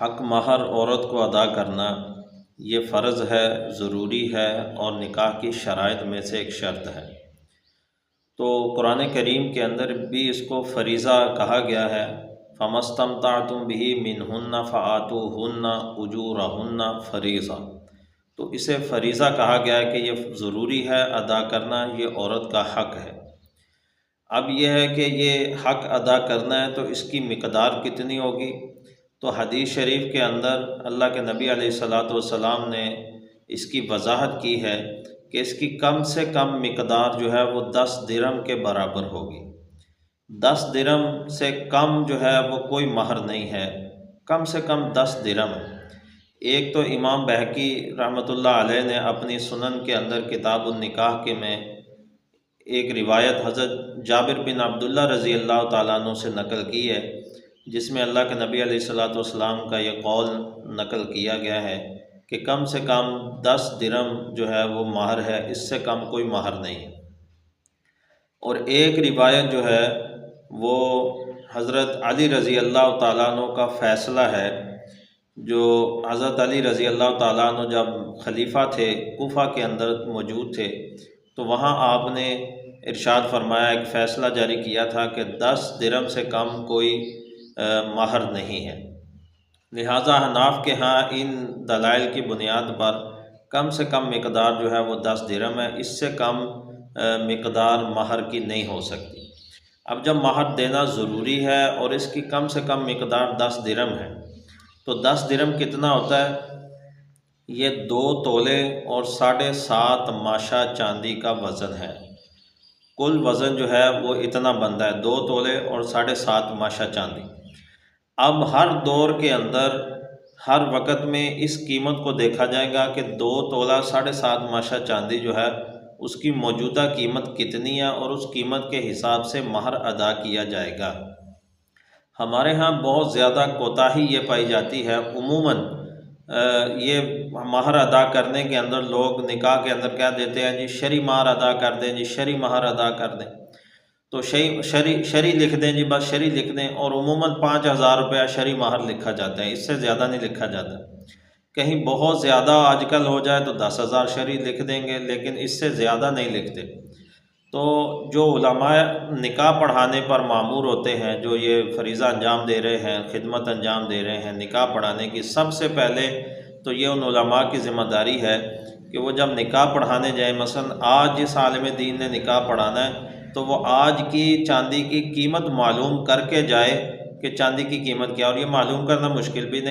حق مہر عورت کو ادا کرنا یہ فرض ہے، ضروری ہے اور نکاح کی شرائط میں سے ایک شرط ہے۔ تو قرآن کریم کے اندر بھی اس کو فریضہ کہا گیا ہے، فَمَسْتَمْتَعْتُمْ بِهِ مِنْهُنَّ فَآتُوهُنَّ أُجُورَهُنَّ فریضہ۔ تو اسے فریضہ کہا گیا ہے کہ یہ ضروری ہے ادا کرنا، یہ عورت کا حق ہے۔ اب یہ ہے کہ یہ حق ادا کرنا ہے تو اس کی مقدار کتنی ہوگی؟ تو حدیث شریف کے اندر اللہ کے نبی علیہ الصلاۃ والسلام نے اس کی وضاحت کی ہے کہ اس کی کم سے کم مقدار جو ہے وہ 10 درہم کے برابر ہوگی۔ 10 درہم سے کم جو ہے وہ کوئی مہر نہیں ہے، کم سے کم 10 درہم۔ ایک تو امام بہقی رحمۃ اللہ علیہ نے اپنی سنن کے اندر کتاب النکاح کے میں ایک روایت حضرت جابر بن عبداللہ رضی اللہ تعالیٰ عنہ سے نقل کی ہے، جس میں اللہ کے نبی علیہ الصلاۃ والسلام کا یہ قول نقل کیا گیا ہے کہ کم سے کم 10 درہم جو ہے وہ مہر ہے، اس سے کم کوئی مہر نہیں ہے۔ اور ایک روایت جو ہے وہ حضرت علی رضی اللہ تعالیٰ عنہ کا فیصلہ ہے، جو حضرت علی رضی اللہ تعالیٰ عنہ جب خلیفہ تھے، کوفہ کے اندر موجود تھے، تو وہاں آپ نے ارشاد فرمایا، ایک فیصلہ جاری کیا تھا کہ 10 درہم سے کم کوئی مہر نہیں ہے۔ لہٰذا حناف کے ہاں ان دلائل کی بنیاد پر کم سے کم مقدار جو ہے وہ 10 درہم ہے، اس سے کم مقدار مہر کی نہیں ہو سکتی۔ اب جب مہر دینا ضروری ہے اور اس کی کم سے کم مقدار 10 درہم ہے، تو 10 درہم کتنا ہوتا ہے؟ یہ 2 تولے اور 7.5 ماشا چاندی کا وزن ہے۔ کل وزن جو ہے وہ اتنا بنتا ہے، 2 تولے اور 7.5 ماشا چاندی۔ اب ہر دور کے اندر ہر وقت میں اس قیمت کو دیکھا جائے گا کہ 2 تولہ 7.5 ماشا چاندی جو ہے اس کی موجودہ قیمت کتنی ہے، اور اس قیمت کے حساب سے مہر ادا کیا جائے گا۔ ہمارے ہاں بہت زیادہ کوتاہی یہ پائی جاتی ہے، عموماً یہ مہر ادا کرنے کے اندر لوگ نکاح کے اندر کہہ دیتے ہیں جی شرعی مہر ادا کر دیں، جی شرعی مہر ادا کر دیں، تو شرعی لکھ دیں، جی بس شرعی لکھ دیں، اور عموماً 5,000 روپیہ شرعی مہر لکھا جاتا ہے، اس سے زیادہ نہیں لکھا جاتا۔ کہیں بہت زیادہ آج کل ہو جائے تو 10,000 شرعی لکھ دیں گے، لیکن اس سے زیادہ نہیں لکھتے۔ تو جو علماء نکاح پڑھانے پر مامور ہوتے ہیں، جو یہ فریضہ انجام دے رہے ہیں، خدمت انجام دے رہے ہیں نکاح پڑھانے کی، سب سے پہلے تو یہ ان علماء کی ذمہ داری ہے کہ وہ جب نکاح پڑھانے جائیں، مثلا آج جس عالم دین نے نکاح پڑھانا ہے تو وہ آج کی چاندی کی قیمت معلوم کر کے جائے کہ چاندی کی قیمت کیا، اور یہ معلوم کرنا مشکل بھی نہیں۔